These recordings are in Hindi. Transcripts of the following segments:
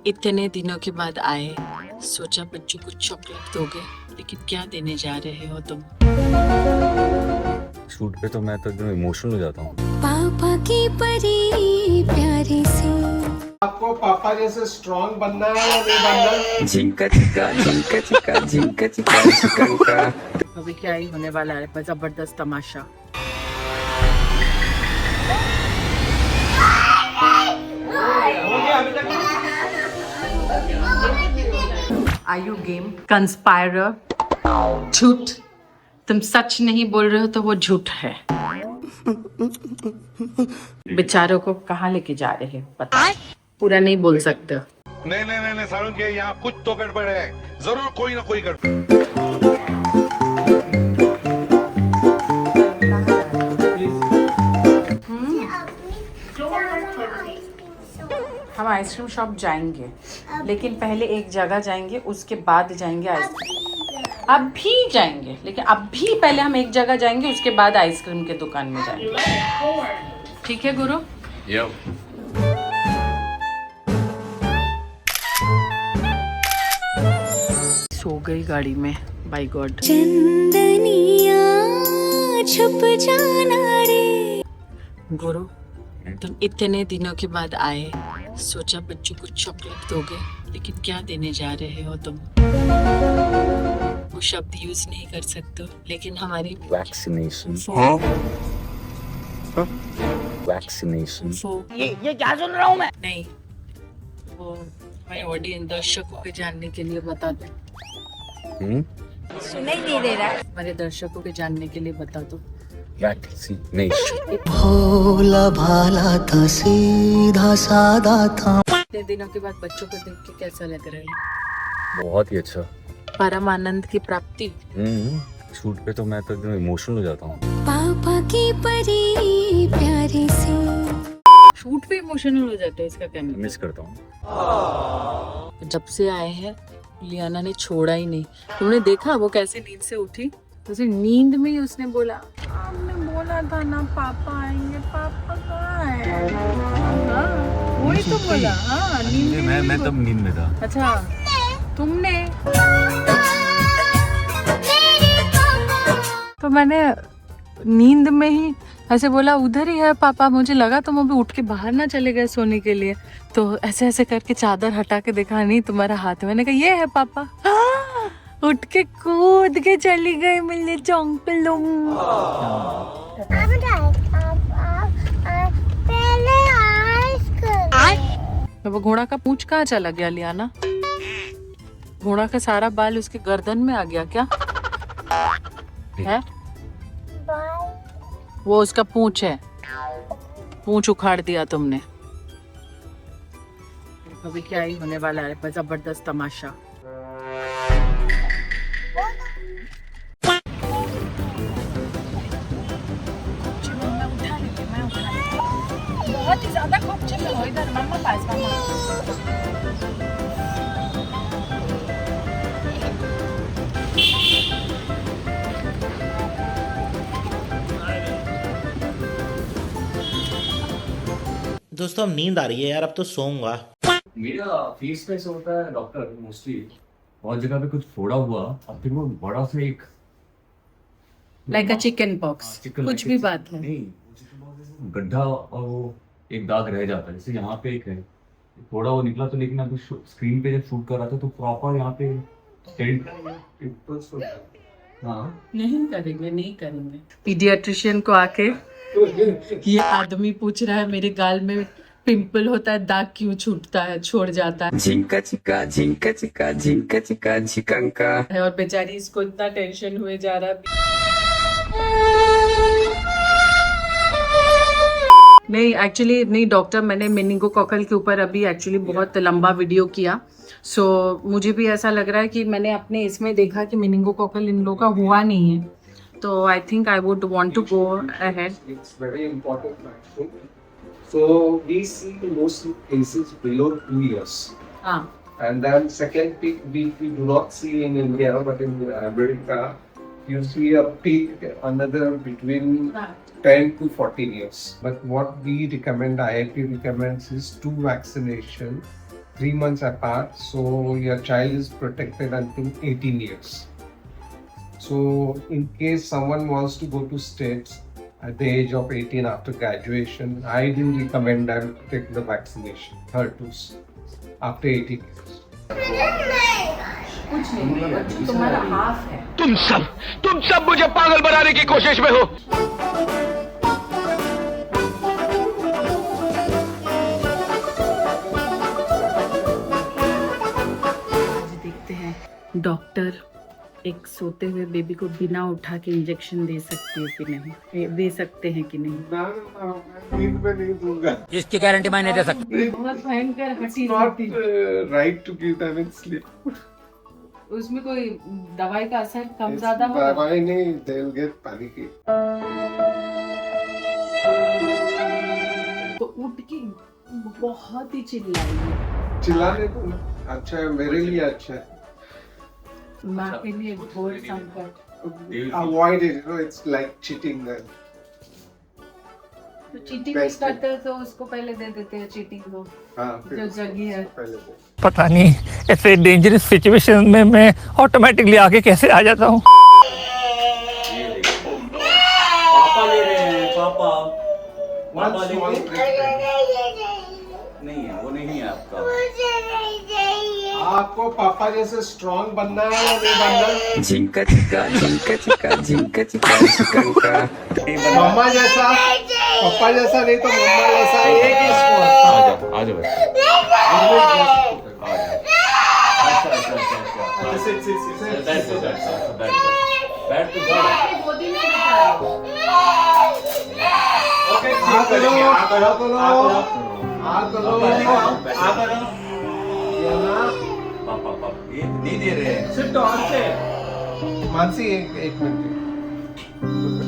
इतने दिनों के बाद आए, सोचा बच्चों को चॉकलेट दोगे, लेकिन क्या देने जा रहे हो तुम? शूट पे तो मैं तो एकदम इमोशनल हो जाता हूँ। पापा की परी प्यारी सी। आपको पापा जैसे स्ट्रॉन्ग बनना है या नहीं बनना? झिंका चिका झिंका चिका झिंका चिका चिकंका। अभी क्या ही होने वाला है, जबरदस्त तमाशा। Are you game? Conspirer? झूठ। तुम सच नहीं बोल रहे हो तो वो झूठ है। बेचारों को कहाँ लेके जा रहे हो पता? पूरा नहीं बोल सकते हो। नहीं सारुण के यहाँ कुछ तो गड़बड़ है, जरूर कोई ना कोई गड़बड़। हम आइसक्रीम शॉप जाएंगे, लेकिन पहले एक जगह जाएंगे, उसके बाद जाएंगे आइसक्रीम। अभी जाएंगे, लेकिन अभी पहले हम एक जगह जाएंगे, उसके बाद आइसक्रीम के दुकान में जाएंगे। ठीक है गुरु? सो गई गाड़ी में, बाय गॉड। चंदनिया छुप जाना रे। गुरु, तुम इतने दिनों के बाद आए, सोचा बच्चों को चॉकलेट दोगे, लेकिन क्या देने जा रहे हो तुम? वो शब्द यूज नहीं कर सकते हो, लेकिन हमारी वैक्सीनेशन। वैक्सीनेशन। ये क्या सुन रहा हूँ मैं? नहीं, वो हमारे ऑडियंस दर्शकों के जानने के लिए बता दो। सुनाई नहीं दे रहा। हमारे दर्शकों के जानने के लिए बता दो। वैक्सीनेशन। भोला भाला था, सीधा सादा था। इतने दिनों के बाद बच्चों को देख के कैसा लग रहा है? बहुत ही अच्छा। परम आनंद की प्राप्ति। शूट पे तो मैं तो एकदम इमोशनल हो जाता हूँ। पापा की परी प्यारी सी। शूट पे इमोशनल हो जाते हैं, इसका क्या मतलब? मिस करता हूँ। जब से आए हैं लियाना ने छोड़ा ही नहीं। तुमने देखा वो कैसे नींद से उठी? उसे नींद में ही उसने बोला, आपने बोला था ना पापा आएंगे, पापा कहाँ है? हाँ, वही तो बोला। हाँ, नींद में मैं तब नींद में था। अच्छा, तुमने तो मैंने नींद में ही ऐसे बोला उधर ही है पापा। मुझे लगा तुम अभी उठ के बाहर ना चले गए सोने के लिए, तो ऐसे ऐसे करके चादर हटा के देखा, नहीं तुम्हारा हाथ। मैंने कहा ये है पापा। उठ के कूद के चली गई मिलने चौंकलूं। तो वो घोड़ा का पूंछ कहाँ चला गया लियाना? घोड़ा का सारा बाल उसके गर्दन में आ गया क्या है? वो उसका पूंछ है, पूंछ उखाड़ दिया तुमने। अभी क्या ही होने वाला है, जबरदस्त तमाशा। बहुत ही ज्यादा खूब चलो इधर मम्मा पास। दोस्तों अब नींद आ रही है यार, अब तो सोऊंगा। मेरा फेस पे ऐसा होता है डॉक्टर, मोस्टली बहुत जगह पे कुछ फोड़ा हुआ और फिर वो बड़ा सा एक लाइक अ चिकन पॉक्स, कुछ भी बात है। नहीं, गड्ढा और वो एक दाग रह जाता है। जैसे यहाँ पे एक है, थोड़ा वो निकला तो, लेकिन अभी स्क्रीन पे जब शूट कर रहा था तो प्रॉपर यहाँ पे हाँ नहीं करेंगे। पीडियाट्रिशियन को आके ये आदमी पूछ रहा है मेरे गाल में पिंपल होता है, दाग क्यों छूटता है, छोड़ जाता है। झिंका चिका झिंका चिका झिंका चिका चिकंका। और बेचारी इसको इतना टेंशन हुए जा रहा है। नहीं एक्चुअली नहीं डॉक्टर, मैंने मेनिंगोकोकल के ऊपर अभी एक्चुअली बहुत लंबा वीडियो किया। सो मुझे भी ऐसा लग रहा है कि मैंने अपने इसमें देखा कि मेनिंगोकोकल इन लोगों का हुआ नहीं है, तो I think I would want to go ahead. It's very important vaccine. So we see most cases below 2 years. हाँ, And then second peak we do not see in India, but in America you see a peak another between 10 to 14 years. But what we recommend, IIT recommends is 2 vaccination 3 months apart, so your child is protected until 18 years. So in case someone wants to go to States at the age of 18 after graduation, I do recommend them to take the vaccination, HER2s, after 18 years. कुछ नहीं, बच्चों तुम्हारा हाफ है। तुम सब मुझे पागल बनाने की कोशिश में हो। आज देखते हैं डॉक्टर एक सोते हुए बेबी को बिना उठा के इंजेक्शन दे सकते हैं कि नहीं, दे सकते हैं कि नहीं। ना, नींद में नहीं दूंगा। इसकी गारंटी मैं नहीं दे सकता। बहुत भयंकर हंसी Not right to give them in sleep. उसमें कोई दवाई का असर कम ज्यादा होगा? दवाई नहीं, they'll get panicky. तो उठ के बहुत ही चिल्लाई, चिल्लाने को ना, अच्छा है, मेरे लिए अच्छा है। माँ के लिए घोर संकट। Avoid it, you know, it's like cheating them. तो चीटिंग नहीं करते तो उसको पहले दे देते हैं चीटिंग को, हाँ, जो जगी है। पहले दे। पता नहीं ऐसे डेंजरस सिचुएशन में मैं ऑटोमेटिकली आगे कैसे आ जाता हूँ। पापा ले रहे हैं, पापा One small trick. नहीं है, वो नहीं है आपका। आपको पापा जैसे स्ट्रॉन्ग बनना है या नहीं बनना? झिंका चिका झिंका चिका झिंका चिका चिका मम्मा जैसा, पापा जैसा नहीं तो मम्मा जैसा, एक ही स्ट्रॉन्ग। आ जाओ बैठ तो जाओ। ओके, ठीक करेंगे। आ करो। ये ना, पापा ये नहीं दे रहे हैं। सिर्फ और से। मानसी एक मिनट।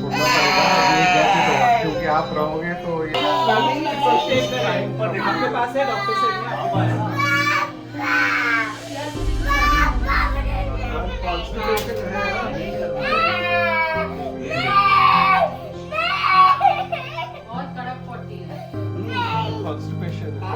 छोड़ना पड़ेगा ये जैसे तो, क्योंकि आप रहोगे तो ये आपके पास है डॉक्टर से कॉन्स्टिपेशन है ना। बहुत कड़क पड़ती है। कॉन्स्टिपेशन है।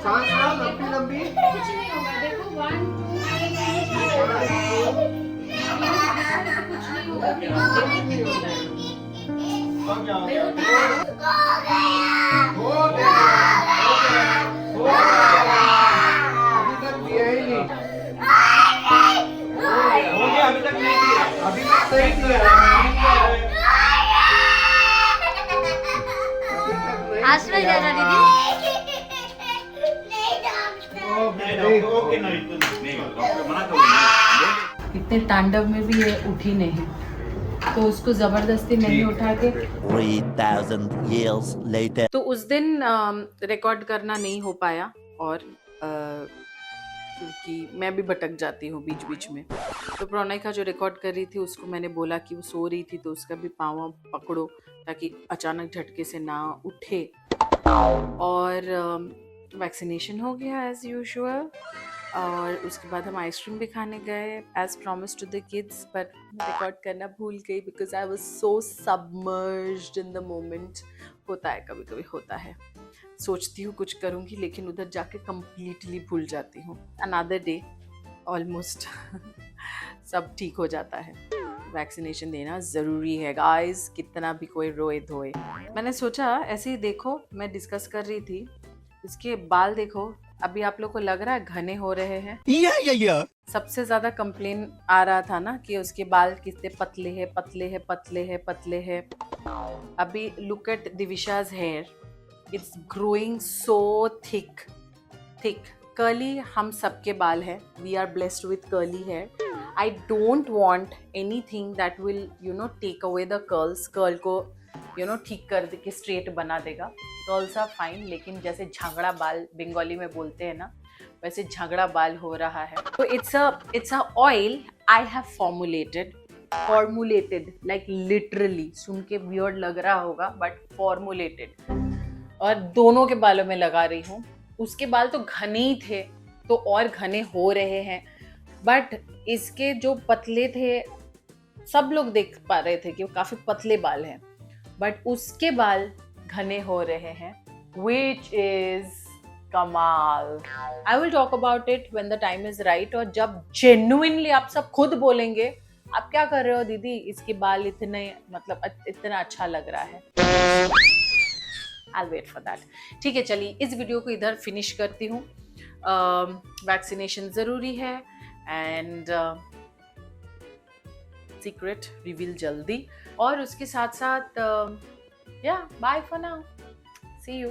सांस लो लंबी लंबी। कुछ नहीं होगा, देखो 1 2 कुछ नहीं होगा, कुछ नहीं होता है। अभी तक दिया ही नहीं। अभी तक नहीं दिया। आश्रय लेना दीदी। इतने तांडव में भी ये उठी नहीं, तो उसको जबरदस्ती नहीं उठा के। 3000 years later. तो उस दिन रिकॉर्ड करना नहीं हो पाया, और क्योंकि मैं भी भटक जाती हूँ बीच बीच में। तो प्रणय का जो रिकॉर्ड कर रही थी उसको मैंने बोला कि वो सो रही थी तो उसका भी पाँव पकड़ो ताकि अचानक झटके से ना उठे। और वैक्सीनेशन हो गया एज यूजुअल, और उसके बाद हम आइसक्रीम भी खाने गए as promise to the kids, but record करना भूल गई because I was so submerged in the moment. होता है, कभी कभी होता है, सोचती हूँ कुछ करूँगी लेकिन उधर जाके कम्प्लीटली भूल जाती हूँ। अनदर डे ऑलमोस्ट सब ठीक हो जाता है। वैक्सीनेशन देना ज़रूरी है गाइस, कितना भी कोई रोए धोए। मैंने सोचा ऐसे ही, देखो मैं डिस्कस कर रही थी, इसके बाल देखो, अभी आप लोग को लग रहा है घने हो रहे हैं। सबसे ज़्यादा कंप्लेन आ रहा था ना कि उसके बाल कितने पतले हैं पतले हैं पतले हैं पतले हैं। अभी look at Divisha's hair, it's growing so thick thick. Curly हम सबके बाल हैं, we are blessed with curly hair. I don't want anything that will take away the curls. Curl को ठीक कर दे के स्ट्रेट बना देगा। कर्ल्स आर फाइन, लेकिन जैसे झगड़ा बाल बंगाली में बोलते हैं ना, वैसे झगड़ा बाल हो रहा है। तो it's a oil I have formulated like literally, सुन के वियर्ड लग रहा होगा बट फॉर्मुलेटेड, और दोनों के बालों में लगा रही हूँ। उसके बाल तो घने ही थे तो और घने हो रहे हैं, बट इसके जो पतले थे सब लोग देख पा रहे थे कि वो काफ़ी पतले बाल हैं, बट उसके बाल घने हो रहे हैं, which is कमाल. I will talk about it when the time is right. और जब genuinely आप सब खुद बोलेंगे आप क्या कर रहे हो दीदी, इसके बाल इतने मतलब इतना अच्छा लग रहा है. I'll wait for that. ठीक है, चलिए इस वीडियो को इधर फिनिश करती हूँ. वैक्सीनेशन ज़रूरी है एंड सीक्रेट रिवील जल्दी. और उसके साथ साथ या bye for now, see you.